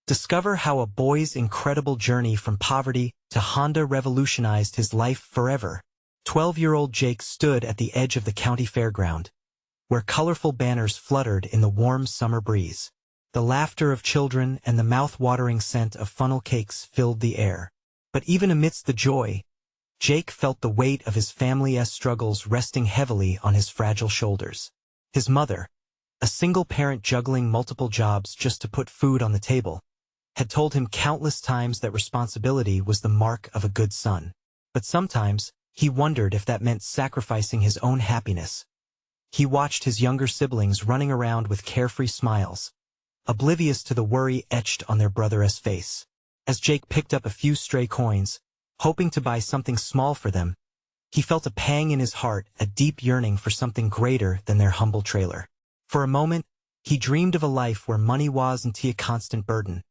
Discover how a boy's incredible journey from poverty to Honda revolutionized his life forever. 12-year-old Jake stood at the edge of the county fairground, where colorful banners fluttered in the warm summer breeze. The laughter of children and the mouth-watering scent of funnel cakes filled the air. But even amidst the joy, Jake felt the weight of his family's struggles resting heavily on his fragile shoulders. His mother, a single parent juggling multiple jobs just to put food on the table, had told him countless times that responsibility was the mark of a good son. But sometimes, he wondered if that meant sacrificing his own happiness. He watched his younger siblings running around with carefree smiles, oblivious to the worry etched on their brother's face. As Jake picked up a few stray coins, hoping to buy something small for them, he felt a pang in his heart, a deep yearning for something greater than their humble trailer. For a moment, he dreamed of a life where money wasn't a constant burden,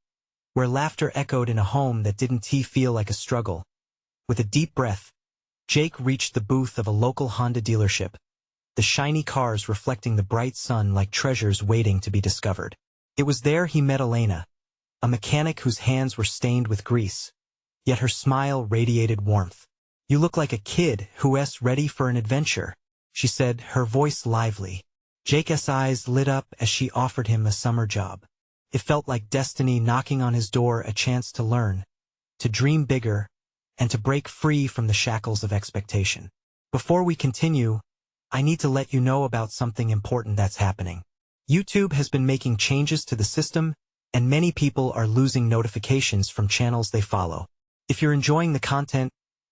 where laughter echoed in a home that didn't feel like a struggle. With a deep breath, Jake reached the booth of a local Honda dealership, the shiny cars reflecting the bright sun like treasures waiting to be discovered. It was there he met Elena, a mechanic whose hands were stained with grease, yet her smile radiated warmth. "You look like a kid who's ready for an adventure," she said, her voice lively. Jake's eyes lit up as she offered him a summer job. It felt like destiny knocking on his door, a chance to learn, to dream bigger, and to break free from the shackles of expectation. Before we continue, I need to let you know about something important that's happening. YouTube has been making changes to the system, and many people are losing notifications from channels they follow. If you're enjoying the content,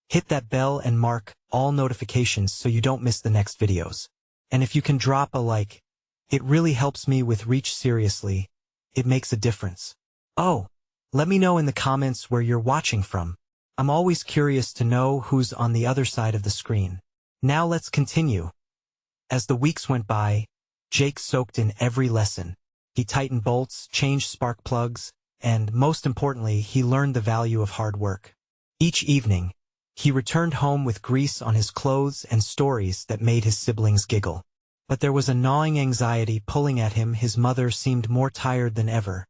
hit that bell and mark all notifications so you don't miss the next videos. And if you can drop a like, it really helps me with reach. Seriously, it makes a difference. Oh, let me know in the comments where you're watching from. I'm always curious to know who's on the other side of the screen. Now let's continue. As the weeks went by, Jake soaked in every lesson. He tightened bolts, changed spark plugs, and, most importantly, he learned the value of hard work. Each evening, he returned home with grease on his clothes and stories that made his siblings giggle. But there was a gnawing anxiety pulling at him. His mother seemed more tired than ever,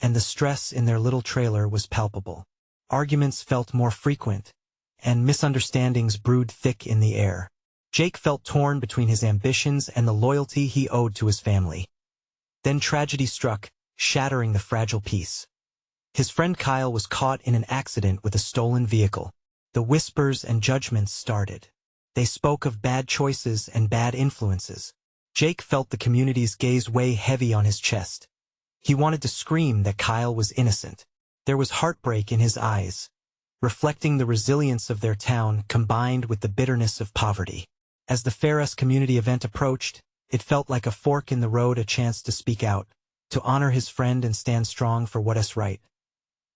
and the stress in their little trailer was palpable. Arguments felt more frequent, and misunderstandings brewed thick in the air. Jake felt torn between his ambitions and the loyalty he owed to his family. Then tragedy struck, shattering the fragile peace. His friend Kyle was caught in an accident with a stolen vehicle. The whispers and judgments started. They spoke of bad choices and bad influences. Jake felt the community's gaze weigh heavy on his chest. He wanted to scream that Kyle was innocent. There was heartbreak in his eyes, reflecting the resilience of their town combined with the bitterness of poverty. As the Ferris community event approached, it felt like a fork in the road, a chance to speak out, to honor his friend and stand strong for what is right.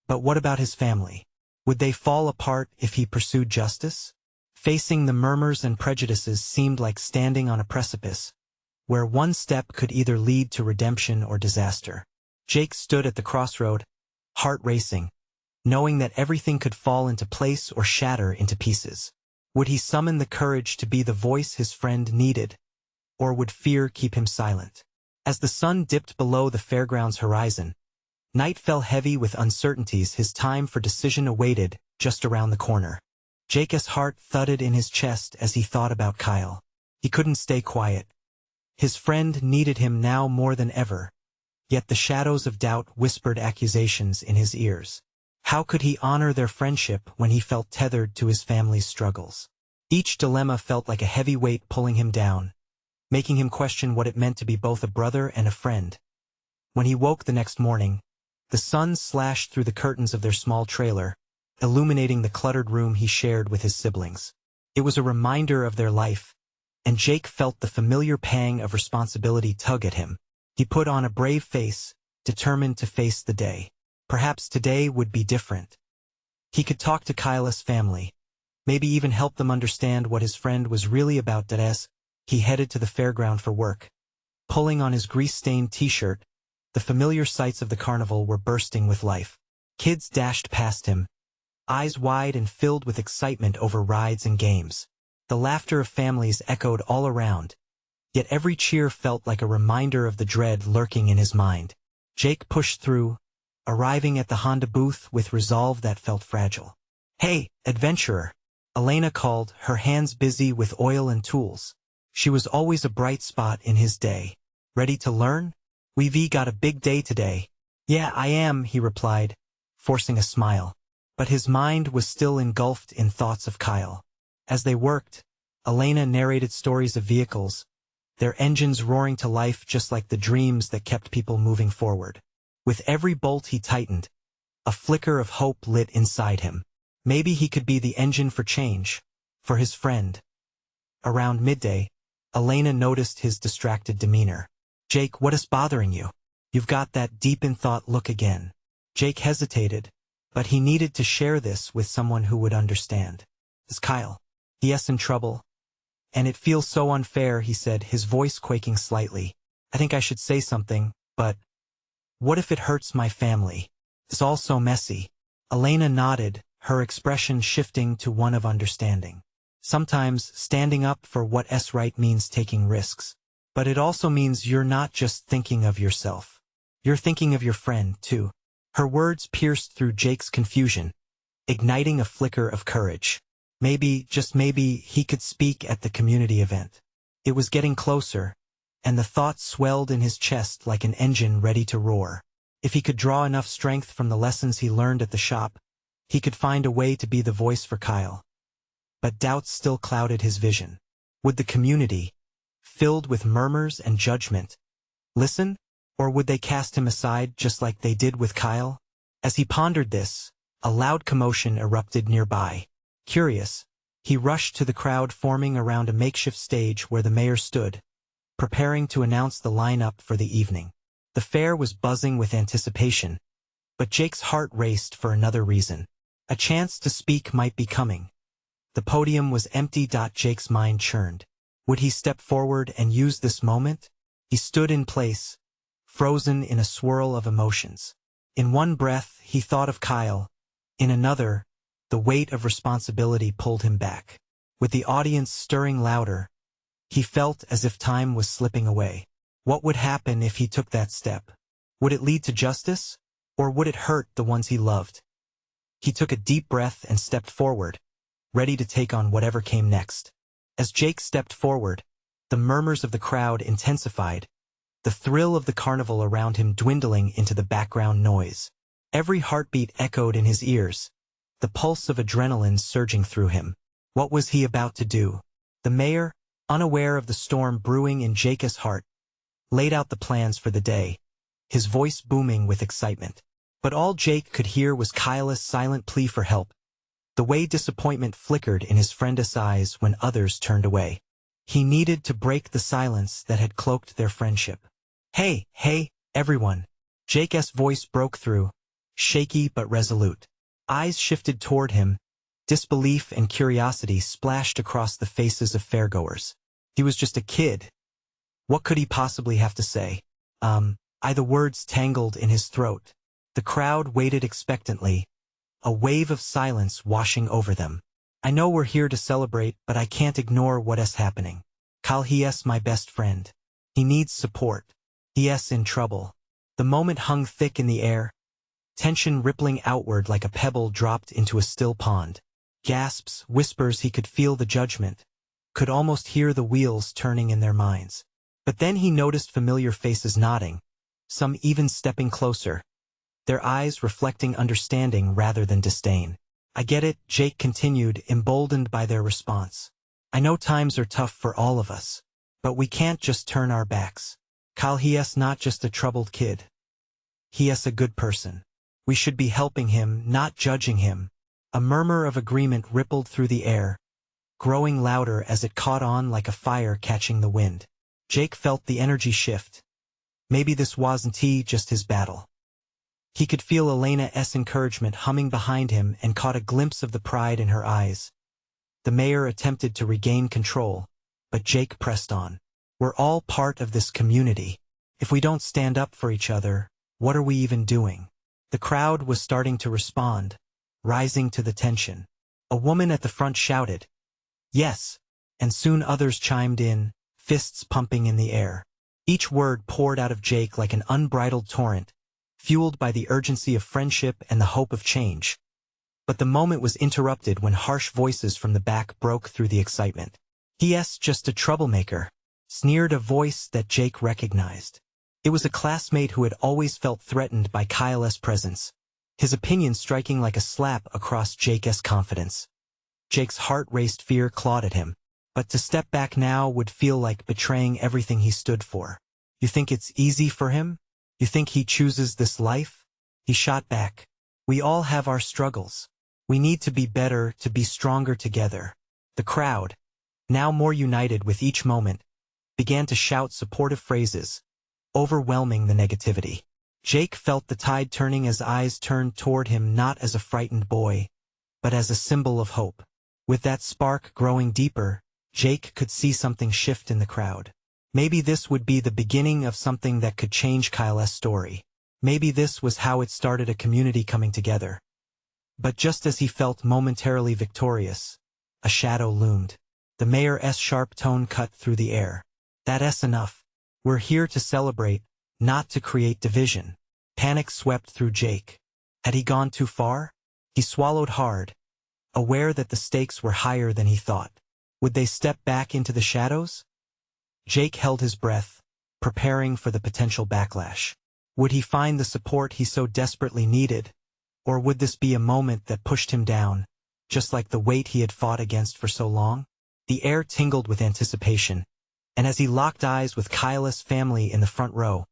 But what about his family? Would they fall apart if he pursued justice? Facing the murmurs and prejudices seemed like standing on a precipice, where one step could either lead to redemption or disaster. Jake stood at the crossroad, heart racing, knowing that everything could fall into place or shatter into pieces. Would he summon the courage to be the voice his friend needed, or would fear keep him silent? As the sun dipped below the fairground's horizon, night fell heavy with uncertainties. His time for decision awaited just around the corner. Jake's heart thudded in his chest as he thought about Kyle. He couldn't stay quiet. His friend needed him now more than ever, yet the shadows of doubt whispered accusations in his ears. How could he honor their friendship when he felt tethered to his family's struggles? Each dilemma felt like a heavy weight pulling him down, making him question what it meant to be both a brother and a friend. When he woke the next morning, the sun slashed through the curtains of their small trailer, illuminating the cluttered room he shared with his siblings. It was a reminder of their life, and Jake felt the familiar pang of responsibility tug at him. He put on a brave face, determined to face the day. Perhaps today would be different. He could talk to Kyle's family, maybe even help them understand what his friend was really about. As he headed to the fairground for work, pulling on his grease-stained t-shirt, the familiar sights of the carnival were bursting with life. Kids dashed past him, eyes wide and filled with excitement over rides and games. The laughter of families echoed all around, yet every cheer felt like a reminder of the dread lurking in his mind. Jake pushed through, arriving at the Honda booth with resolve that felt fragile. "Hey, adventurer," Elena called, her hands busy with oil and tools. She was always a bright spot in his day. "Ready to learn? We've got a big day today." "Yeah, I am," he replied, forcing a smile. But his mind was still engulfed in thoughts of Kyle. As they worked, Elena narrated stories of vehicles, their engines roaring to life just like the dreams that kept people moving forward. With every bolt he tightened, a flicker of hope lit inside him. Maybe he could be the engine for change, for his friend. Around midday, Elena noticed his distracted demeanor. "Jake, what is bothering you? You've got that deep-in-thought look again." Jake hesitated, but he needed to share this with someone who would understand. "Is Kyle? Yes, in trouble? And it feels so unfair," he said, his voice quaking slightly. "I think I should say something, but what if it hurts my family? It's all so messy." Elena nodded, her expression shifting to one of understanding. Sometimes standing up for what's right means taking risks. But it also means you're not just thinking of yourself. You're thinking of your friend, too. Her words pierced through Jake's confusion, igniting a flicker of courage. Maybe, just maybe, he could speak at the community event. It was getting closer, and the thought swelled in his chest like an engine ready to roar. If he could draw enough strength from the lessons he learned at the shop, he could find a way to be the voice for Kyle. But doubts still clouded his vision. Would the community, filled with murmurs and judgment, listen? Or would they cast him aside just like they did with Kyle? As he pondered this, a loud commotion erupted nearby. Curious, he rushed to the crowd forming around a makeshift stage where the mayor stood, preparing to announce the lineup for the evening. The fair was buzzing with anticipation, but Jake's heart raced for another reason. A chance to speak might be coming. The podium was empty. Jake's mind churned. Would he step forward and use this moment? He stood in place, frozen in a swirl of emotions. In one breath, he thought of Kyle. In another, the weight of responsibility pulled him back. With the audience stirring louder, he felt as if time was slipping away. What would happen if he took that step? Would it lead to justice? Or would it hurt the ones he loved? He took a deep breath and stepped forward, ready to take on whatever came next. As Jake stepped forward, the murmurs of the crowd intensified, the thrill of the carnival around him dwindling into the background noise. Every heartbeat echoed in his ears, the pulse of adrenaline surging through him. What was he about to do? The mayor, unaware of the storm brewing in Jake's heart, laid out the plans for the day, his voice booming with excitement. But all Jake could hear was Kyle's silent plea for help, the way disappointment flickered in his friend's eyes when others turned away. He needed to break the silence that had cloaked their friendship. Hey, everyone. Jake's voice broke through, shaky but resolute. Eyes shifted toward him, disbelief and curiosity splashed across the faces of fairgoers. He was just a kid. What could he possibly have to say? The words tangled in his throat. The crowd waited expectantly, a wave of silence washing over them. "I know we're here to celebrate, but I can't ignore what's happening. Kyle, he's my best friend. He needs support. He's in trouble." The moment hung thick in the air, tension rippling outward like a pebble dropped into a still pond. Gasps, whispers, he could feel the judgment, could almost hear the wheels turning in their minds. But then he noticed familiar faces nodding, some even stepping closer, their eyes reflecting understanding rather than disdain. "I get it," Jake continued, emboldened by their response. "I know times are tough for all of us, but we can't just turn our backs. Kyle, he's not just a troubled kid. He's a good person. We should be helping him, not judging him." A murmur of agreement rippled through the air, growing louder as it caught on like a fire catching the wind. Jake felt the energy shift. Maybe this wasn't just his battle. He could feel Elena's encouragement humming behind him and caught a glimpse of the pride in her eyes. The mayor attempted to regain control, but Jake pressed on. "We're all part of this community. If we don't stand up for each other, what are we even doing?" The crowd was starting to respond, rising to the tension. A woman at the front shouted, "Yes," and soon others chimed in, fists pumping in the air. Each word poured out of Jake like an unbridled torrent, fueled by the urgency of friendship and the hope of change. But the moment was interrupted when harsh voices from the back broke through the excitement. "He's just a troublemaker," sneered a voice that Jake recognized. It was a classmate who had always felt threatened by Kyle's presence, his opinion striking like a slap across Jake's confidence. Jake's heart raced, fear clawed at him, but to step back now would feel like betraying everything he stood for. "You think it's easy for him? You think he chooses this life?" He shot back. "We all have our struggles. We need to be better, to be stronger together." The crowd, now more united with each moment, began to shout supportive phrases, overwhelming the negativity. Jake felt the tide turning as eyes turned toward him, not as a frightened boy, but as a symbol of hope. With that spark growing deeper, Jake could see something shift in the crowd. Maybe this would be the beginning of something that could change Kyle's story. Maybe this was how it started, a community coming together. But just as he felt momentarily victorious, a shadow loomed. The mayor's sharp tone cut through the air. "That's enough. We're here to celebrate, not to create division." Panic swept through Jake. Had he gone too far? He swallowed hard, aware that the stakes were higher than he thought. Would they step back into the shadows? Jake held his breath, preparing for the potential backlash. Would he find the support he so desperately needed? Or would this be a moment that pushed him down, just like the weight he had fought against for so long? The air tingled with anticipation, and as he locked eyes with Kyle's family in the front row,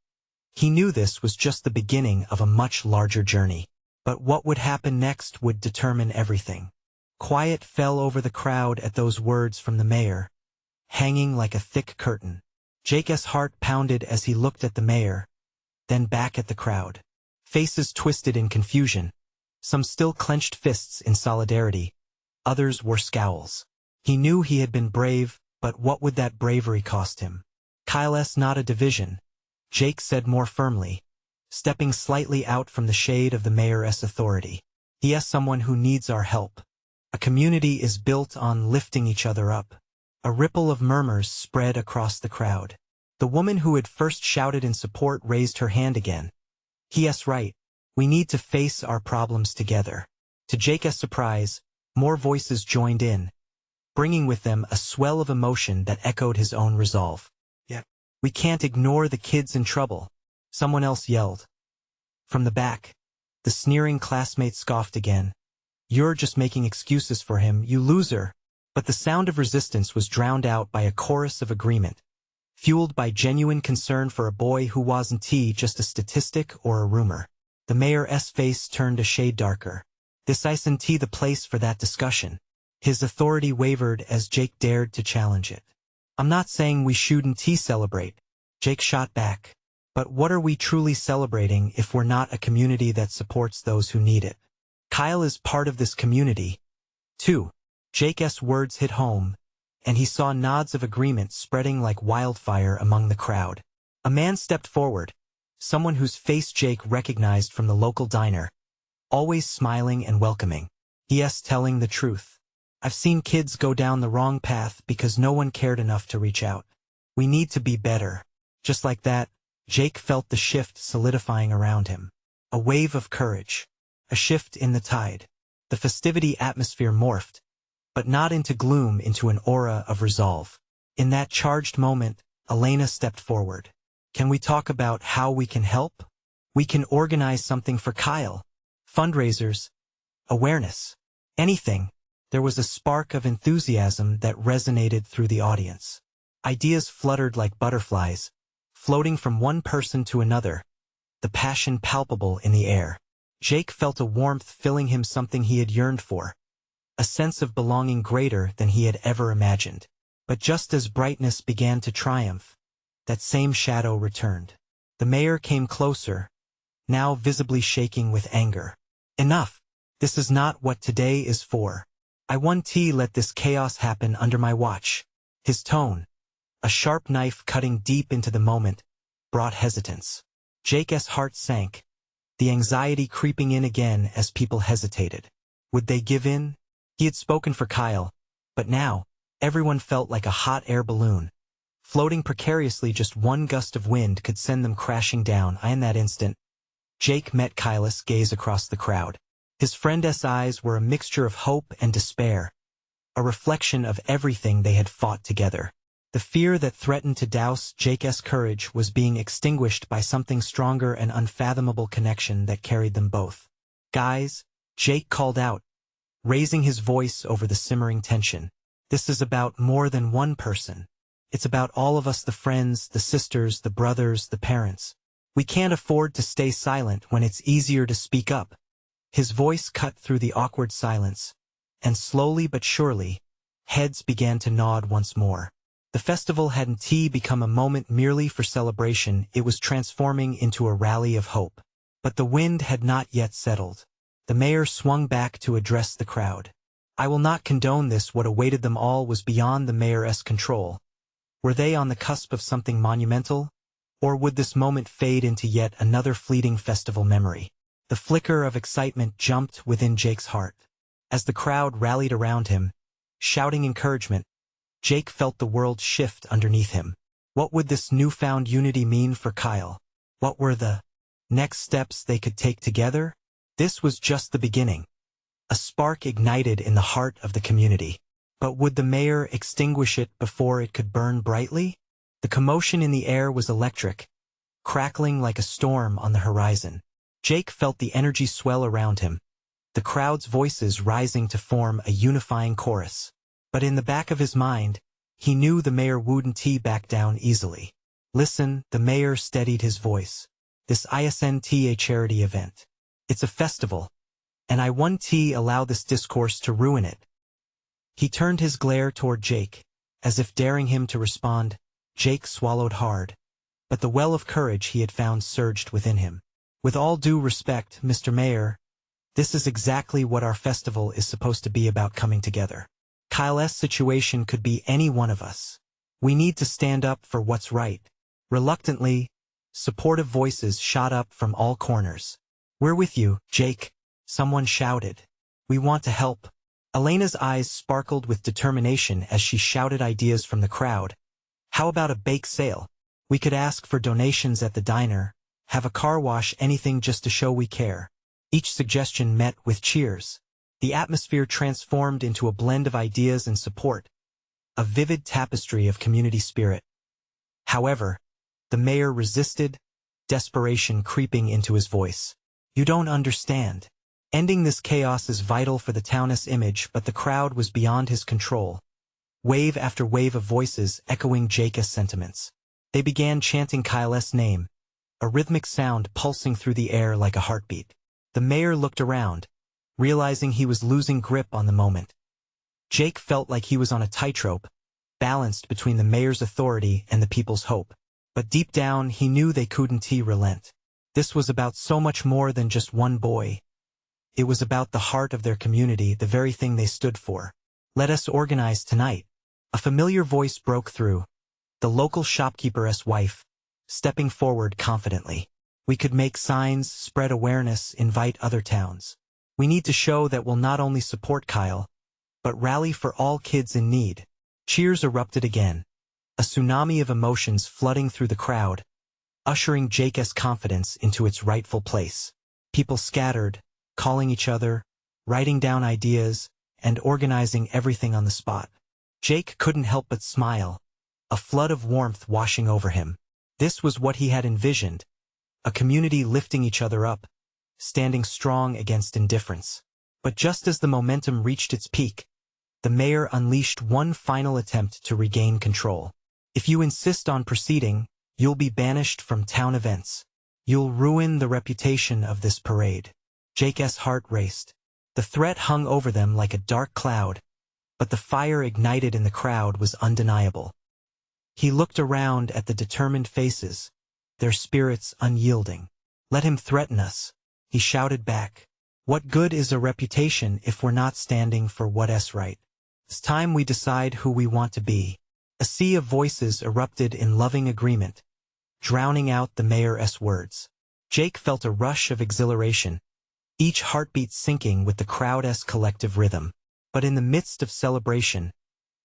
he knew this was just the beginning of a much larger journey. But what would happen next would determine everything. Quiet fell over the crowd at those words from the mayor, hanging like a thick curtain. Jake's heart pounded as he looked at the mayor, then back at the crowd. Faces twisted in confusion, some still clenched fists in solidarity, others wore scowls. He knew he had been brave, but what would that bravery cost him? "Kyle's not a division," Jake said more firmly, stepping slightly out from the shade of the mayor's authority. "He is someone who needs our help. A community is built on lifting each other up." A ripple of murmurs spread across the crowd. The woman who had first shouted in support raised her hand again. "He's right. We need to face our problems together." To Jake's surprise, more voices joined in, bringing with them a swell of emotion that echoed his own resolve. "Yeah, we can't ignore the kids in trouble," someone else yelled. From the back, the sneering classmate scoffed again. "You're just making excuses for him, you loser." But the sound of resistance was drowned out by a chorus of agreement, fueled by genuine concern for a boy who wasn't just a statistic or a rumor. The mayor's face turned a shade darker. This isn't the place for that discussion. His authority wavered as Jake dared to challenge it. "I'm not saying we shouldn't celebrate," Jake shot back. "But what are we truly celebrating if we're not a community that supports those who need it?" Kyle is part of this community, too. Jake's words hit home, and he saw nods of agreement spreading like wildfire among the crowd. A man stepped forward, someone whose face Jake recognized from the local diner, always smiling and welcoming. "He's telling the truth. I've seen kids go down the wrong path because no one cared enough to reach out. We need to be better." Just like that, Jake felt the shift solidifying around him. A wave of courage. A shift in the tide. The festivity atmosphere morphed, but not into gloom, into an aura of resolve. In that charged moment, Elena stepped forward. "Can we talk about how we can help? We can organize something for Kyle. Fundraisers. Awareness. Anything." There was a spark of enthusiasm that resonated through the audience. Ideas fluttered like butterflies, floating from one person to another, the passion palpable in the air. Jake felt a warmth filling him, something he had yearned for, a sense of belonging greater than he had ever imagined. But just as brightness began to triumph, that same shadow returned. The mayor came closer, now visibly shaking with anger. "Enough! This is not what today is for. I won't let this chaos happen under my watch." His tone, a sharp knife cutting deep into the moment, brought hesitance. Jake's heart sank, the anxiety creeping in again as people hesitated. Would they give in? He had spoken for Kyle, but now, everyone felt like a hot air balloon, floating precariously. Just one gust of wind could send them crashing down. In that instant, Jake met Kyle's gaze across the crowd. His friend's eyes were a mixture of hope and despair, a reflection of everything they had fought together. The fear that threatened to douse Jake's courage was being extinguished by something stronger, an unfathomable connection that carried them both. "Guys," Jake called out, raising his voice over the simmering tension. "This is about more than one person. It's about all of us, the friends, the sisters, the brothers, the parents. We can't afford to stay silent when it's easier to speak up." His voice cut through the awkward silence, and slowly but surely, heads began to nod once more. The festival hadn't become a moment merely for celebration, it was transforming into a rally of hope. But the wind had not yet settled. The mayor swung back to address the crowd. "I will not condone this." What awaited them all was beyond the mayor's control. Were they on the cusp of something monumental? Or would this moment fade into yet another fleeting festival memory? The flicker of excitement jumped within Jake's heart. As the crowd rallied around him, shouting encouragement, Jake felt the world shift underneath him. What would this newfound unity mean for Kyle? What were the next steps they could take together? This was just the beginning. A spark ignited in the heart of the community. But would the mayor extinguish it before it could burn brightly? The commotion in the air was electric, crackling like a storm on the horizon. Jake felt the energy swell around him, the crowd's voices rising to form a unifying chorus. But in the back of his mind, he knew the mayor wouldn't back down easily. "Listen," the mayor steadied his voice. "This isn't a charity event. It's a festival, and I won't allow this discourse to ruin it." He turned his glare toward Jake, as if daring him to respond. Jake swallowed hard, but the well of courage he had found surged within him. "With all due respect, Mr. Mayor, this is exactly what our festival is supposed to be about, coming together. Kyle's situation could be any one of us. We need to stand up for what's right." Reluctantly, supportive voices shot up from all corners. "We're with you, Jake," someone shouted. "We want to help." Elena's eyes sparkled with determination as she shouted ideas from the crowd. "How about a bake sale? We could ask for donations at the diner, have a car wash, anything just to show we care." Each suggestion met with cheers. The atmosphere transformed into a blend of ideas and support, a vivid tapestry of community spirit. However, the mayor resisted, desperation creeping into his voice. "You don't understand. Ending this chaos is vital for the town's image," but the crowd was beyond his control. Wave after wave of voices echoing Jake's sentiments. They began chanting Kyle's name, a rhythmic sound pulsing through the air like a heartbeat. The mayor looked around, realizing he was losing grip on the moment. Jake felt like he was on a tightrope, balanced between the mayor's authority and the people's hope. But deep down, he knew they couldn't relent. This was about so much more than just one boy. It was about the heart of their community, the very thing they stood for. "Let us organize tonight." A familiar voice broke through, the local shopkeeper's wife, stepping forward confidently. "We could make signs, spread awareness, invite other towns. We need to show that we'll not only support Kyle, but rally for all kids in need." Cheers erupted again, a tsunami of emotions flooding through the crowd, ushering Jake's confidence into its rightful place. People scattered, calling each other, writing down ideas, and organizing everything on the spot. Jake couldn't help but smile, a flood of warmth washing over him. This was what he had envisioned, a community lifting each other up, standing strong against indifference. But just as the momentum reached its peak, the mayor unleashed one final attempt to regain control. "If you insist on proceeding, you'll be banished from town events. You'll ruin the reputation of this parade." Jake's heart raced. The threat hung over them like a dark cloud, but the fire ignited in the crowd was undeniable. He looked around at the determined faces, their spirits unyielding. "Let him threaten us," he shouted back. "What good is a reputation if we're not standing for what's right? It's time we decide who we want to be." A sea of voices erupted in loving agreement, drowning out the mayor's words. Jake felt a rush of exhilaration, each heartbeat syncing with the crowd's collective rhythm. But in the midst of celebration,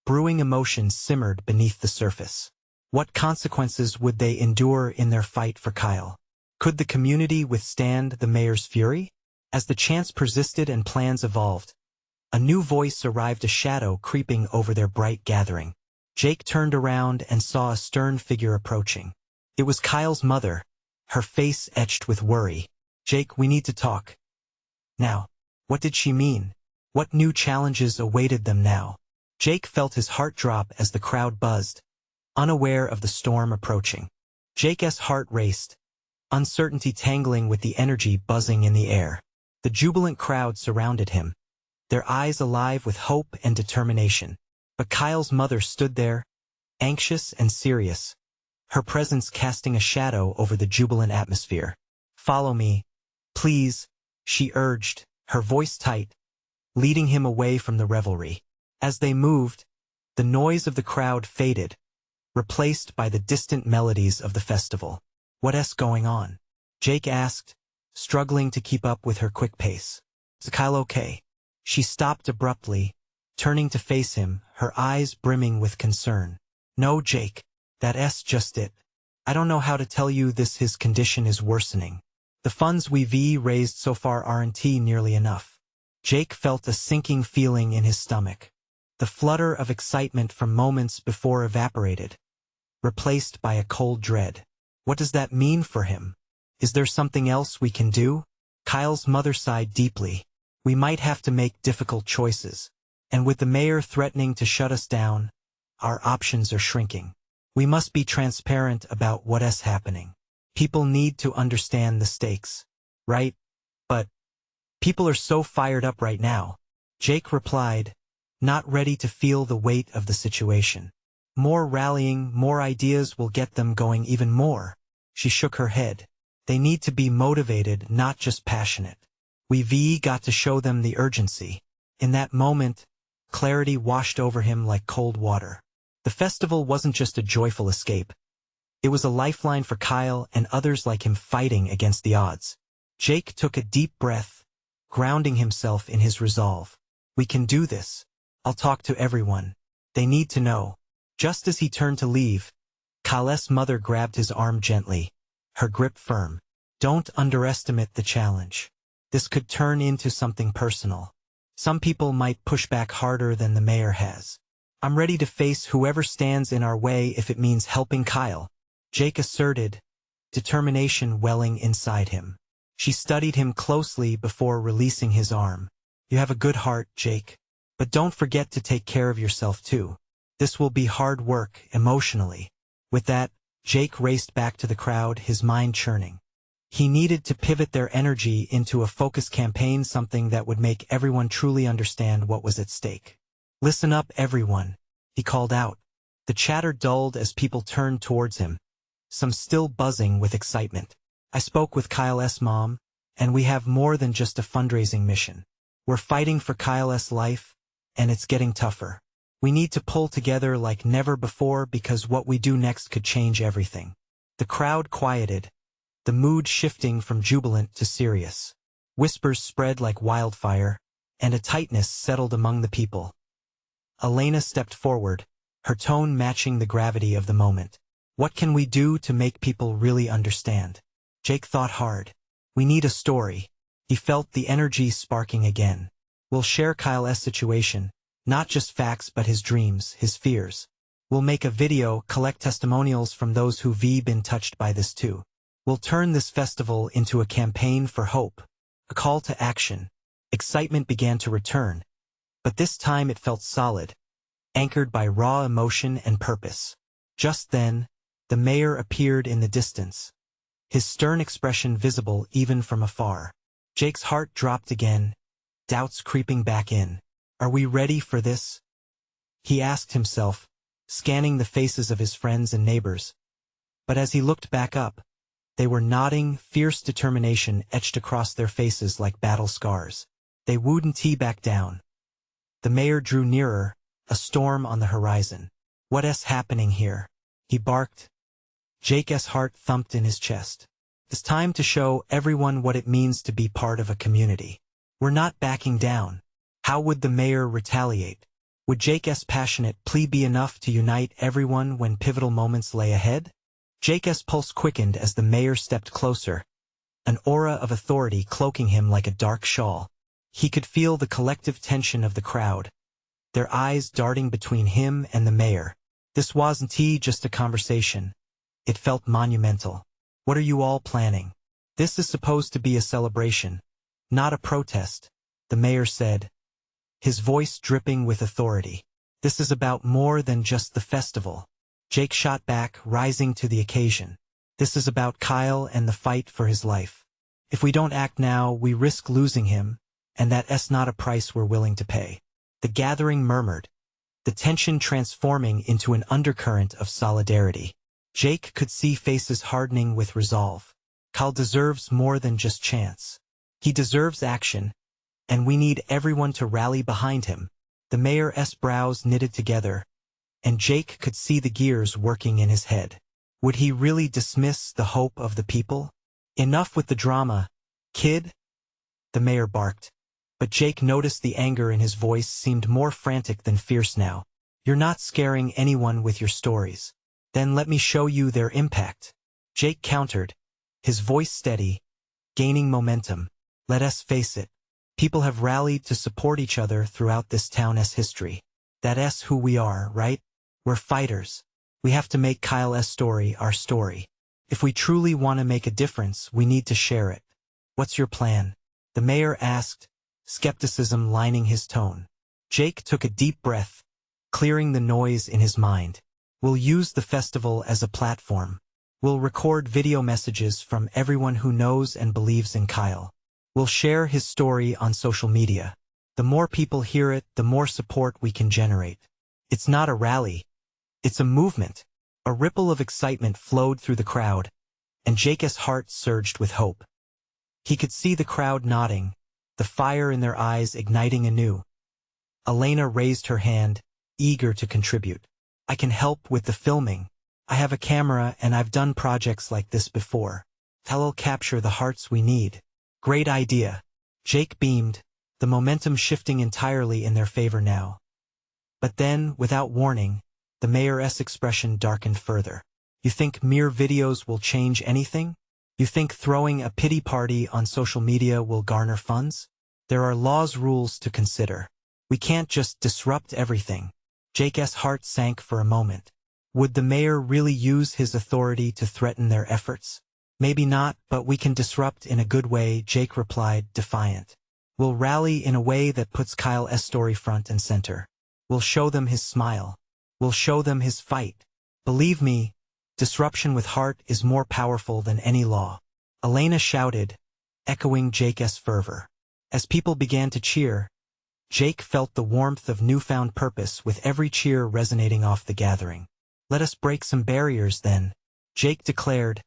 brewing emotions simmered beneath the surface. What consequences would they endure in their fight for Kyle? Could the community withstand the mayor's fury? As the chants persisted and plans evolved, a new voice arrived, a shadow creeping over their bright gathering. Jake turned around and saw a stern figure approaching. It was Kyle's mother, her face etched with worry. "Jake, we need to talk." Now. What did she mean? What new challenges awaited them now? Jake felt his heart drop as the crowd buzzed, unaware of the storm approaching. Jake's heart raced, uncertainty tangling with the energy buzzing in the air. The jubilant crowd surrounded him, their eyes alive with hope and determination. But Kyle's mother stood there, anxious and serious, her presence casting a shadow over the jubilant atmosphere. "Follow me, please," she urged, her voice tight, leading him away from the revelry. As they moved, the noise of the crowd faded, replaced by the distant melodies of the festival. "What's going on?" Jake asked, struggling to keep up with her quick pace. "Is Kyle okay?" She stopped abruptly, turning to face him, her eyes brimming with concern. "No, Jake, that's just it. I don't know how to tell you this. His condition is worsening. The funds we've raised so far aren't nearly enough." Jake felt a sinking feeling in his stomach. The flutter of excitement from moments before evaporated, replaced by a cold dread. What does that mean for him? Is there something else we can do? Kyle's mother sighed deeply. "We might have to make difficult choices. And with the mayor threatening to shut us down, our options are shrinking. We must be transparent about what's happening. People need to understand the stakes, right? But people are so fired up right now," Jake replied, not ready to feel the weight of the situation. "More rallying, more ideas will get them going even more." She shook her head. "They need to be motivated, not just passionate. We've got to show them the urgency." In that moment, clarity washed over him like cold water. The festival wasn't just a joyful escape. It was a lifeline for Kyle and others like him fighting against the odds. Jake took a deep breath, grounding himself in his resolve. "We can do this. I'll talk to everyone. They need to know." Just as he turned to leave, Kyle's mother grabbed his arm gently, her grip firm. "Don't underestimate the challenge. This could turn into something personal. Some people might push back harder than the mayor has. I'm ready to face whoever stands in our way if it means helping Kyle," Jake asserted, determination welling inside him. She studied him closely before releasing his arm. "You have a good heart, Jake. But don't forget to take care of yourself too. This will be hard work, emotionally." With that, Jake raced back to the crowd, his mind churning. He needed to pivot their energy into a focused campaign, something that would make everyone truly understand what was at stake. "Listen up, everyone," he called out. The chatter dulled as people turned towards him, some still buzzing with excitement. "I spoke with Kyle's mom, and we have more than just a fundraising mission. We're fighting for Kyle's life, and it's getting tougher. We need to pull together like never before because what we do next could change everything." The crowd quieted, the mood shifting from jubilant to serious. Whispers spread like wildfire, and a tightness settled among the people. Elena stepped forward, her tone matching the gravity of the moment. "What can we do to make people really understand?" Jake thought hard. "We need a story." He felt the energy sparking again. "We'll share Kyle's situation, not just facts but his dreams, his fears. We'll make a video, collect testimonials from those who've been touched by this too. We'll turn this festival into a campaign for hope, a call to action." Excitement began to return, but this time it felt solid, anchored by raw emotion and purpose. Just then, the mayor appeared in the distance, his stern expression visible even from afar. Jake's heart dropped again, doubts creeping back in. "Are we ready for this?" he asked himself, scanning the faces of his friends and neighbors. But as he looked back up, they were nodding, fierce determination etched across their faces like battle scars. They wouldn't back down. The mayor drew nearer, a storm on the horizon. "What's happening here?" he barked. Jake's heart thumped in his chest. It's time to show everyone what it means to be part of a community. We're not backing down. How would the mayor retaliate? Would Jake's passionate plea be enough to unite everyone when pivotal moments lay ahead? Jake's pulse quickened as the mayor stepped closer, an aura of authority cloaking him like a dark shawl. He could feel the collective tension of the crowd, their eyes darting between him and the mayor. This wasn't just a conversation. It felt monumental. What are you all planning? This is supposed to be a celebration, not a protest, the mayor said, his voice dripping with authority. This is about more than just the festival. Jake shot back, rising to the occasion. This is about Kyle and the fight for his life. If we don't act now, we risk losing him, and that's not a price we're willing to pay. The gathering murmured, the tension transforming into an undercurrent of solidarity. Jake could see faces hardening with resolve. Kyle deserves more than just chance. He deserves action, and we need everyone to rally behind him. The mayor's brows knitted together, and Jake could see the gears working in his head. Would he really dismiss the hope of the people? Enough with the drama, kid, the mayor barked. But Jake noticed the anger in his voice seemed more frantic than fierce now. You're not scaring anyone with your stories. Then let me show you their impact. Jake countered, his voice steady, gaining momentum. Let us face it. People have rallied to support each other throughout this town's history. That's who we are, right? We're fighters. We have to make Kyle's story our story. If we truly want to make a difference, we need to share it. What's your plan? The mayor asked, skepticism lining his tone. Jake took a deep breath, clearing the noise in his mind. We'll use the festival as a platform. We'll record video messages from everyone who knows and believes in Kyle. We'll share his story on social media. The more people hear it, the more support we can generate. It's not a rally. It's a movement. A ripple of excitement flowed through the crowd, and Jake's heart surged with hope. He could see the crowd nodding, the fire in their eyes igniting anew. Elena raised her hand, eager to contribute. I can help with the filming. I have a camera and I've done projects like this before. I'll capture the hearts we need. Great idea. Jake beamed, the momentum shifting entirely in their favor now. But then, without warning, the mayor's expression darkened further. You think mere videos will change anything? You think throwing a pity party on social media will garner funds? There are rules to consider. We can't just disrupt everything. Jake's heart sank for a moment. Would the mayor really use his authority to threaten their efforts? Maybe not, but we can disrupt in a good way, Jake replied, defiant. We'll rally in a way that puts Kyle's story front and center. We'll show them his smile. We'll show them his fight. Believe me, disruption with heart is more powerful than any law. Elena shouted, echoing Jake's fervor. As people began to cheer, Jake felt the warmth of newfound purpose with every cheer resonating off the gathering. Let us break some barriers then, Jake declared,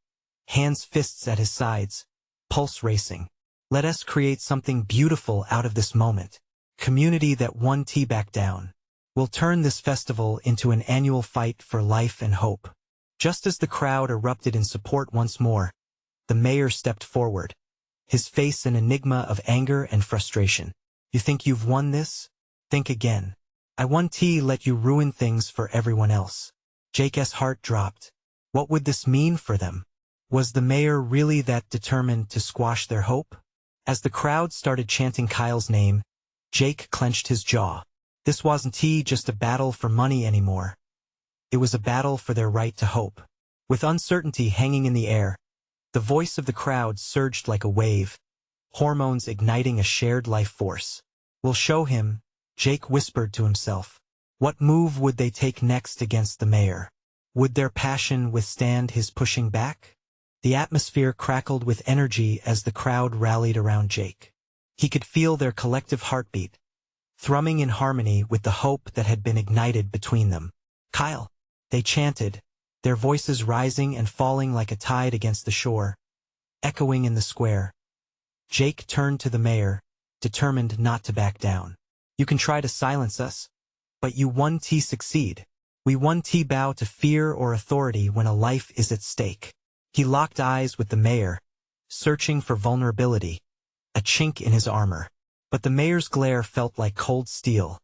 hands fists at his sides, pulse racing. Let us create something beautiful out of this moment. Community that won back down. We'll turn this festival into an annual fight for life and hope. Just as the crowd erupted in support once more, the mayor stepped forward, his face an enigma of anger and frustration. You think you've won this? Think again. I won't let you ruin things for everyone else. Jake's heart dropped. What would this mean for them? Was the mayor really that determined to squash their hope? As the crowd started chanting Kyle's name, Jake clenched his jaw. This wasn't just a battle for money anymore. It was a battle for their right to hope. With uncertainty hanging in the air, the voice of the crowd surged like a wave, hormones igniting a shared life force. We'll show him, Jake whispered to himself. What move would they take next against the mayor? Would their passion withstand his pushing back? The atmosphere crackled with energy as the crowd rallied around Jake. He could feel their collective heartbeat, thrumming in harmony with the hope that had been ignited between them. Kyle, they chanted, their voices rising and falling like a tide against the shore, echoing in the square. Jake turned to the mayor, determined not to back down. You can try to silence us, but you won't succeed. We won't bow to fear or authority when a life is at stake. He locked eyes with the mayor, searching for vulnerability, a chink in his armor. But the mayor's glare felt like cold steel.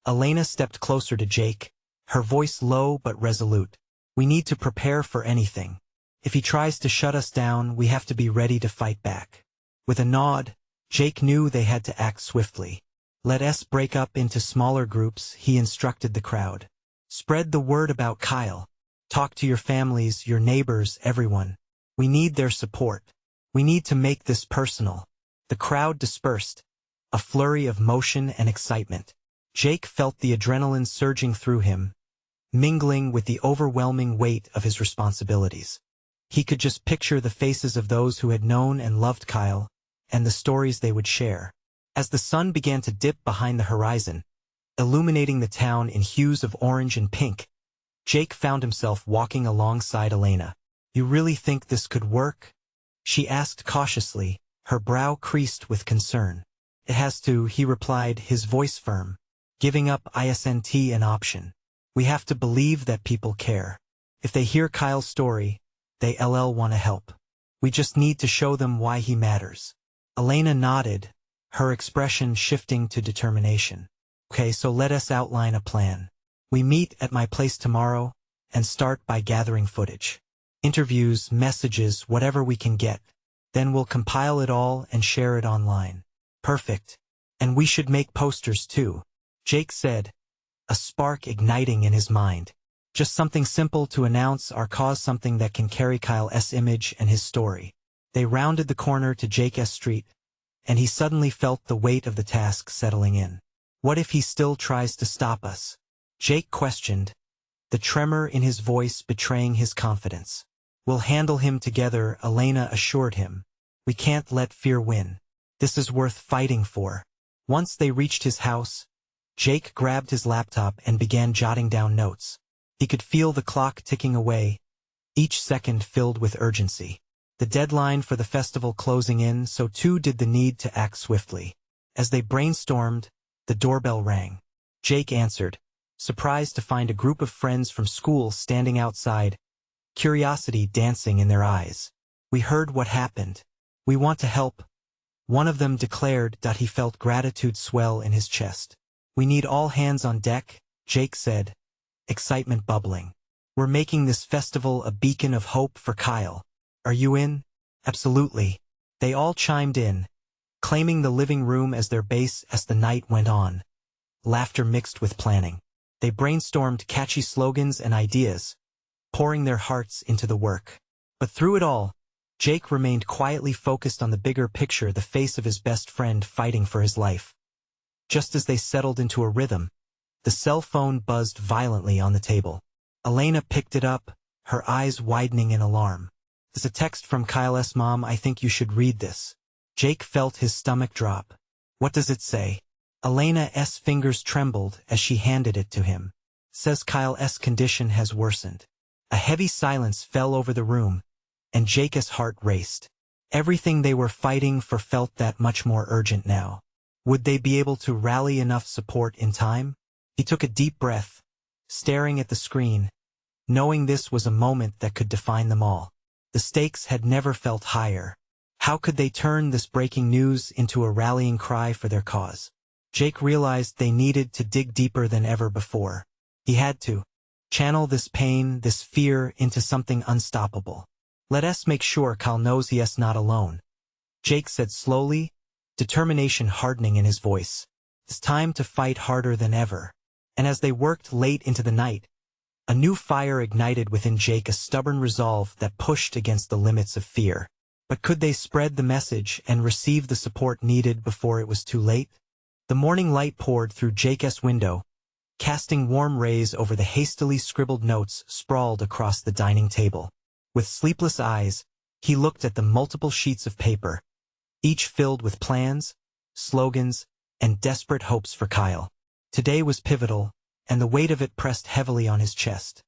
Elena stepped closer to Jake, her voice low but resolute. We need to prepare for anything. If he tries to shut us down, we have to be ready to fight back. With a nod, Jake knew they had to act swiftly. Let us break up into smaller groups, he instructed the crowd. Spread the word about Kyle. Talk to your families, your neighbors, everyone. We need their support. We need to make this personal. The crowd dispersed, a flurry of motion and excitement. Jake felt the adrenaline surging through him, mingling with the overwhelming weight of his responsibilities. He could just picture the faces of those who had known and loved Kyle, and the stories they would share. As the sun began to dip behind the horizon, illuminating the town in hues of orange and pink, Jake found himself walking alongside Elena. You really think this could work? She asked cautiously, her brow creased with concern. It has to, he replied, his voice firm. Giving up isn't an option. We have to believe that people care. If they hear Kyle's story, they want to help. We just need to show them why he matters. Elena nodded, her expression shifting to determination. Okay, so let us outline a plan. We meet at my place tomorrow and start by gathering footage. Interviews, messages, whatever we can get. Then we'll compile it all and share it online. Perfect. And we should make posters too, Jake said, a spark igniting in his mind. Just something simple to announce our cause, something that can carry Kyle's image and his story. They rounded the corner to Jake's street, and he suddenly felt the weight of the task settling in. What if he still tries to stop us? Jake questioned, the tremor in his voice betraying his confidence. We'll handle him together, Elena assured him. We can't let fear win. This is worth fighting for. Once they reached his house, Jake grabbed his laptop and began jotting down notes. He could feel the clock ticking away, each second filled with urgency. The deadline for the festival closing in, so too did the need to act swiftly. As they brainstormed, the doorbell rang. Jake answered, surprised to find a group of friends from school standing outside, curiosity dancing in their eyes. We heard what happened. We want to help. One of them declared that he felt gratitude swell in his chest. We need all hands on deck, Jake said, excitement bubbling. We're making this festival a beacon of hope for Kyle. Are you in? Absolutely. They all chimed in, claiming the living room as their base as the night went on. Laughter mixed with planning. They brainstormed catchy slogans and ideas, pouring their hearts into the work. But through it all, Jake remained quietly focused on the bigger picture, the face of his best friend fighting for his life. Just as they settled into a rhythm, the cell phone buzzed violently on the table. Elena picked it up, her eyes widening in alarm. It's a text from Kyle's mom. I think you should read this. Jake felt his stomach drop. What does it say? Elena's fingers trembled as she handed it to him. Says Kyle's condition has worsened. A heavy silence fell over the room, and Jake's heart raced. Everything they were fighting for felt that much more urgent now. Would they be able to rally enough support in time? He took a deep breath, staring at the screen, knowing this was a moment that could define them all. The stakes had never felt higher. How could they turn this breaking news into a rallying cry for their cause? Jake realized they needed to dig deeper than ever before. He had to channel this pain, this fear, into something unstoppable. Let us make sure Kyle knows he is not alone, Jake said slowly, determination hardening in his voice. It's time to fight harder than ever. And as they worked late into the night, a new fire ignited within Jake, a stubborn resolve that pushed against the limits of fear. But could they spread the message and receive the support needed before it was too late? The morning light poured through Jake's window, casting warm rays over the hastily scribbled notes sprawled across the dining table. With sleepless eyes, he looked at the multiple sheets of paper, each filled with plans, slogans, and desperate hopes for Kyle. Today was pivotal, and the weight of it pressed heavily on his chest.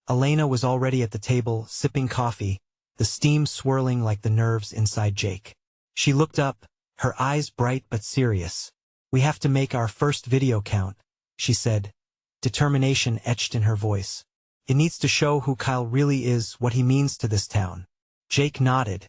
Elena was already at the table, sipping coffee, the steam swirling like the nerves inside Jake. She looked up, her eyes bright but serious. We have to make our first video count, she said, determination etched in her voice. It needs to show who Kyle really is, what he means to this town. Jake nodded,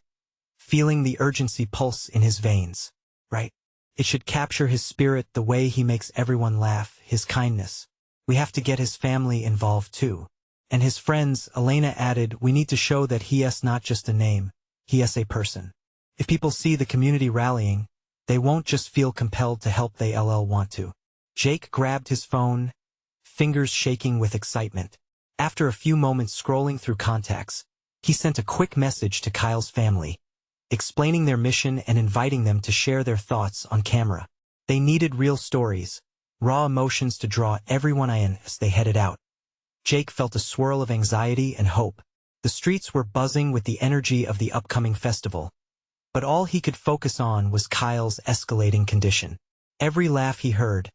feeling the urgency pulse in his veins. Right. It should capture his spirit, the way he makes everyone laugh, his kindness. We have to get his family involved too. And his friends, Elena added, we need to show that he is not just a name, he is a person. If people see the community rallying, they won't just feel compelled to help, they want to. Jake grabbed his phone, fingers shaking with excitement. After a few moments scrolling through contacts, he sent a quick message to Kyle's family, explaining their mission and inviting them to share their thoughts on camera. They needed real stories, raw emotions to draw everyone in as they headed out. Jake felt a swirl of anxiety and hope. The streets were buzzing with the energy of the upcoming festival. But all he could focus on was Kyle's escalating condition. Every laugh he heard,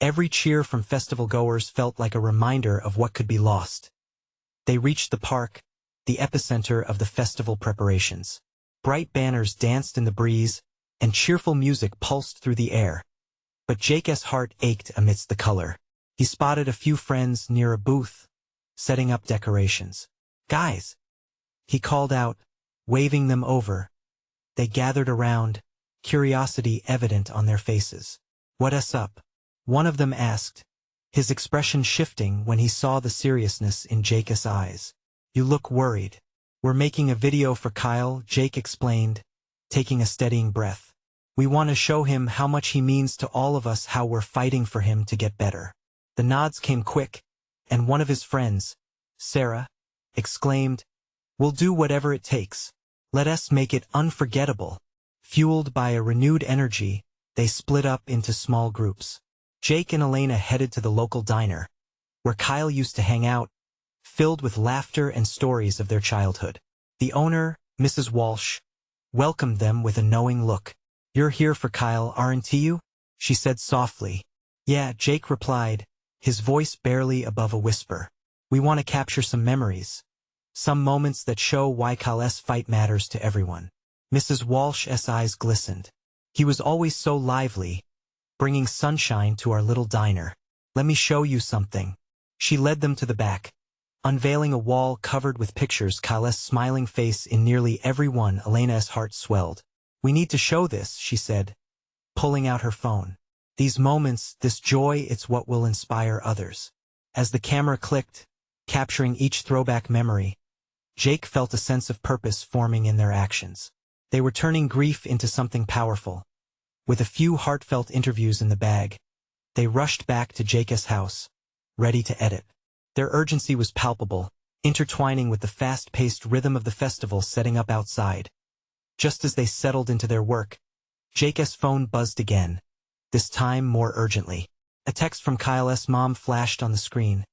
every cheer from festival-goers felt like a reminder of what could be lost. They reached the park, the epicenter of the festival preparations. Bright banners danced in the breeze, and cheerful music pulsed through the air. But Jake's heart ached amidst the color. He spotted a few friends near a booth, setting up decorations. "Guys!" he called out, waving them over. They gathered around, curiosity evident on their faces. "What's up?" one of them asked, his expression shifting when he saw the seriousness in Jake's eyes. "You look worried." "We're making a video for Kyle," Jake explained, taking a steadying breath. "We want to show him how much he means to all of us, how we're fighting for him to get better." The nods came quick, and one of his friends, Sarah, exclaimed, "We'll do whatever it takes. Let us make it unforgettable." Fueled by a renewed energy, they split up into small groups. Jake and Elena headed to the local diner, where Kyle used to hang out, filled with laughter and stories of their childhood. The owner, Mrs. Walsh, welcomed them with a knowing look. "You're here for Kyle, aren't you?" she said softly. "Yeah," Jake replied, his voice barely above a whisper. "We want to capture some memories. Some moments that show why Kyle's fight matters to everyone." Mrs. Walsh's eyes glistened. "He was always so lively, bringing sunshine to our little diner. Let me show you something." She led them to the back, unveiling a wall covered with pictures, Kyle's smiling face in nearly every one. Elena's heart swelled. "We need to show this," she said, pulling out her phone. "These moments, this joy, it's what will inspire others." As the camera clicked, capturing each throwback memory, Jake felt a sense of purpose forming in their actions. They were turning grief into something powerful. With a few heartfelt interviews in the bag, they rushed back to Jake's house, ready to edit. Their urgency was palpable, intertwining with the fast-paced rhythm of the festival setting up outside. Just as they settled into their work, Jake's phone buzzed again, this time more urgently. A text from Kyle's mom flashed on the screen.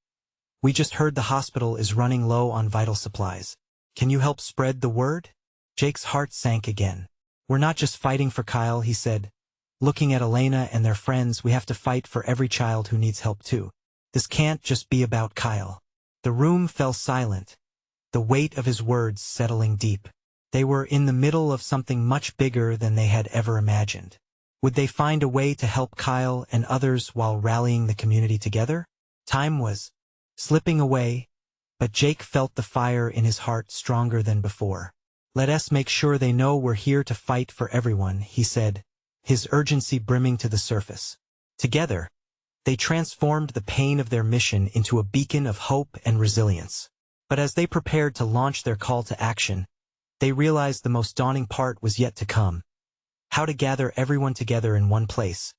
"We just heard the hospital is running low on vital supplies. Can you help spread the word?" Jake's heart sank again. "We're not just fighting for Kyle," he said. "Looking at Elena and their friends, we have to fight for every child who needs help too. This can't just be about Kyle." The room fell silent, the weight of his words settling deep. They were in the middle of something much bigger than they had ever imagined. Would they find a way to help Kyle and others while rallying the community together? Time was slipping away, but Jake felt the fire in his heart stronger than before. "Let us make sure they know we're here to fight for everyone," he said, his urgency brimming to the surface. Together, they transformed the pain of their mission into a beacon of hope and resilience. But as they prepared to launch their call to action, they realized the most daunting part was yet to come. How to gather everyone together in one place,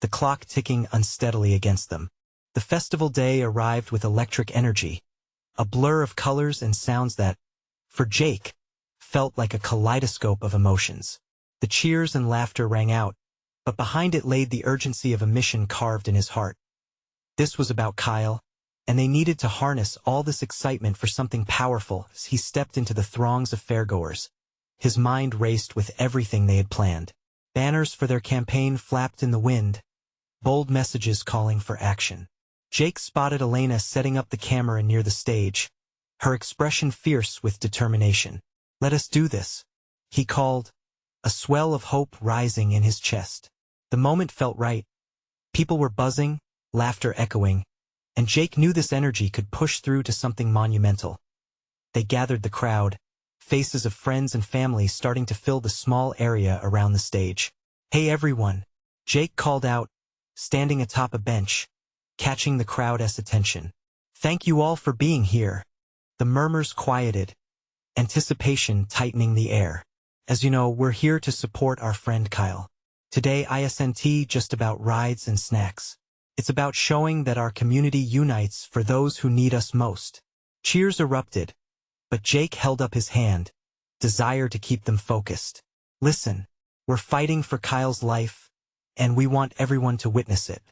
the clock ticking unsteadily against them. The festival day arrived with electric energy, a blur of colors and sounds that, for Jake, felt like a kaleidoscope of emotions. The cheers and laughter rang out, but behind it lay the urgency of a mission carved in his heart. This was about Kyle, and they needed to harness all this excitement for something powerful. As he stepped into the throngs of fairgoers, his mind raced with everything they had planned. Banners for their campaign flapped in the wind, bold messages calling for action. Jake spotted Elena setting up the camera near the stage, her expression fierce with determination. "Let us do this," he called, a swell of hope rising in his chest. The moment felt right. People were buzzing, laughter echoing, and Jake knew this energy could push through to something monumental. They gathered the crowd, faces of friends and family starting to fill the small area around the stage. "Hey everyone," Jake called out, standing atop a bench, catching the crowd's attention. "Thank you all for being here. The murmurs quieted, anticipation tightening the air. As you know, we're here to support our friend Kyle. Today isn't just about rides and snacks. It's about showing that our community unites for those who need us most. Cheers erupted, but Jake held up his hand, desire to keep them focused. Listen, we're fighting for Kyle's life, and we want everyone to witness it.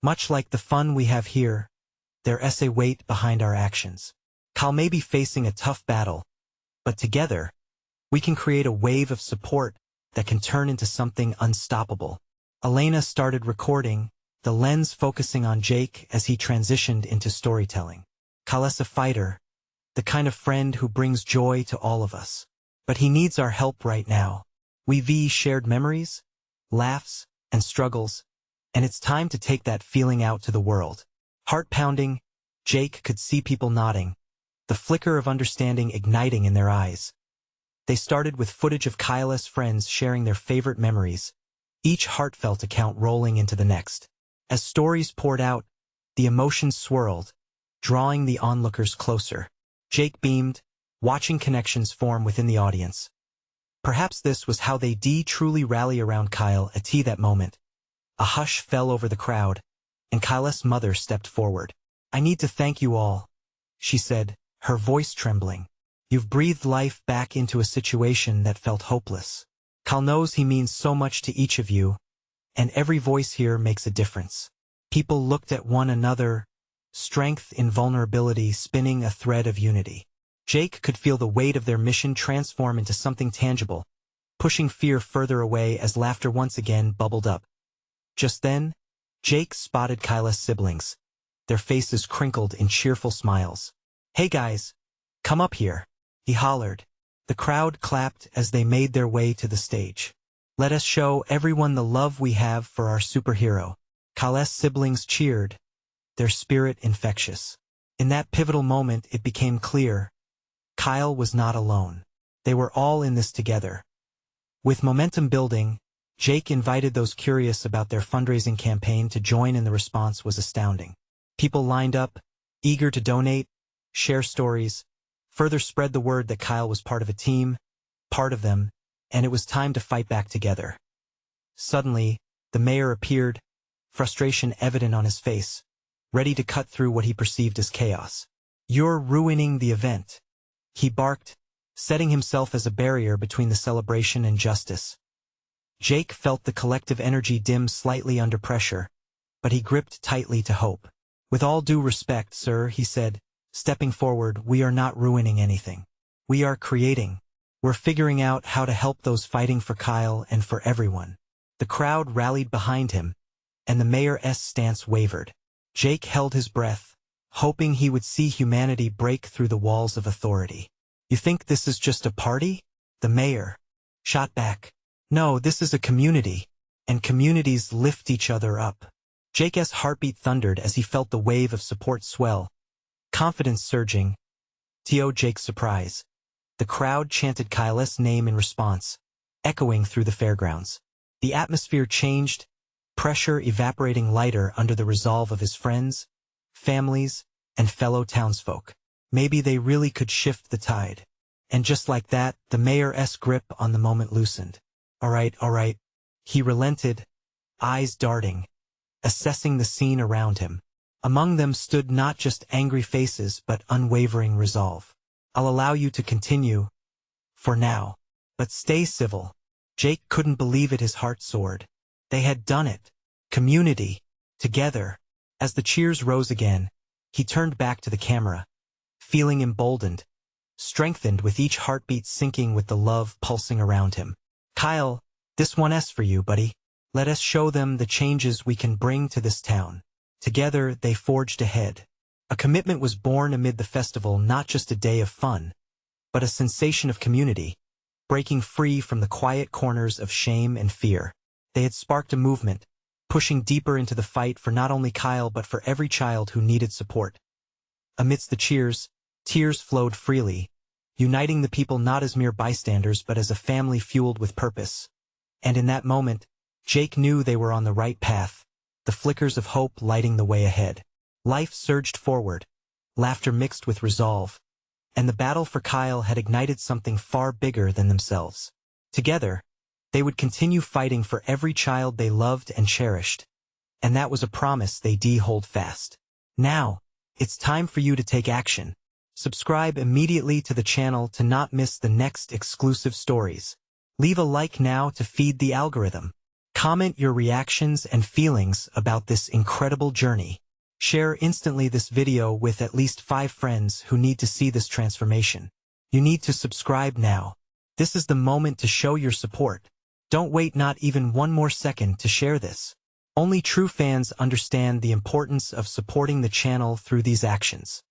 Much like the fun we have here, there's a weight behind our actions. Kyle may be facing a tough battle, but together, we can create a wave of support that can turn into something unstoppable. Elena started recording, the lens focusing on Jake as he transitioned into storytelling. Kyle's a fighter, the kind of friend who brings joy to all of us. But he needs our help right now. We've shared memories, laughs, and struggles, and it's time to take that feeling out to the world. Heart pounding, Jake could see people nodding, the flicker of understanding igniting in their eyes. They started with footage of Kyle's friends sharing their favorite memories, each heartfelt account rolling into the next. As stories poured out, the emotions swirled, drawing the onlookers closer. Jake beamed, watching connections form within the audience. Perhaps this was how they truly rally around Kyle at that moment. A hush fell over the crowd, and Kyle's mother stepped forward. "I need to thank you all," she said, her voice trembling. "You've breathed life back into a situation that felt hopeless. Kyle knows he means so much to each of you, and every voice here makes a difference." People looked at one another, strength in vulnerability spinning a thread of unity. Jake could feel the weight of their mission transform into something tangible, pushing fear further away as laughter once again bubbled up. Just then, Jake spotted Kyle's siblings, their faces crinkled in cheerful smiles. "Hey guys, come up here," he hollered. The crowd clapped as they made their way to the stage. "Let us show everyone the love we have for our superhero." Kyle's siblings cheered, their spirit infectious. In that pivotal moment it became clear, Kyle was not alone. They were all in this together. With momentum building, Jake invited those curious about their fundraising campaign to join, and the response was astounding. People lined up, eager to donate, share stories, further spread the word that Kyle was part of a team, part of them, and it was time to fight back together. Suddenly, the mayor appeared, frustration evident on his face, ready to cut through what he perceived as chaos. "You're ruining the event," he barked, setting himself as a barrier between the celebration and justice. Jake felt the collective energy dim slightly under pressure, but he gripped tightly to hope. "With all due respect, sir," he said, stepping forward, "we are not ruining anything. We are creating. We're figuring out how to help those fighting for Kyle and for everyone." The crowd rallied behind him, and the mayor's stance wavered. Jake held his breath, hoping he would see humanity break through the walls of authority. "You think this is just a party?" the mayor shot back. "No, this is a community, and communities lift each other up." Jake's heartbeat thundered as he felt the wave of support swell, confidence surging. To Jake's surprise, the crowd chanted Kyle's name in response, echoing through the fairgrounds. The atmosphere changed, pressure evaporating lighter under the resolve of his friends, families, and fellow townsfolk. Maybe they really could shift the tide. And just like that, the mayor's grip on the moment loosened. All right, he relented, eyes darting, assessing the scene around him. Among them stood not just angry faces but unwavering resolve. "I'll allow you to continue, for now. But stay civil." Jake couldn't believe it, his heart soared. They had done it. Community. Together. As the cheers rose again, he turned back to the camera, feeling emboldened, strengthened with each heartbeat syncing with the love pulsing around him. "Kyle, this one's for you, buddy. Let us show them the changes we can bring to this town." Together, they forged ahead. A commitment was born amid the festival, not just a day of fun, but a sensation of community, breaking free from the quiet corners of shame and fear. They had sparked a movement, pushing deeper into the fight for not only Kyle but for every child who needed support. Amidst the cheers, tears flowed freely, uniting the people not as mere bystanders but as a family fueled with purpose. And in that moment, Jake knew they were on the right path, the flickers of hope lighting the way ahead. Life surged forward, laughter mixed with resolve, and the battle for Kyle had ignited something far bigger than themselves. Together, they would continue fighting for every child they loved and cherished, and that was a promise they'd hold fast. Now, it's time for you to take action. Subscribe immediately to the channel to not miss the next exclusive stories. Leave a like now to feed the algorithm. Comment your reactions and feelings about this incredible journey. Share instantly this video with at least 5 friends who need to see this transformation. You need to subscribe now. This is the moment to show your support. Don't wait not even one more second to share this. Only true fans understand the importance of supporting the channel through these actions.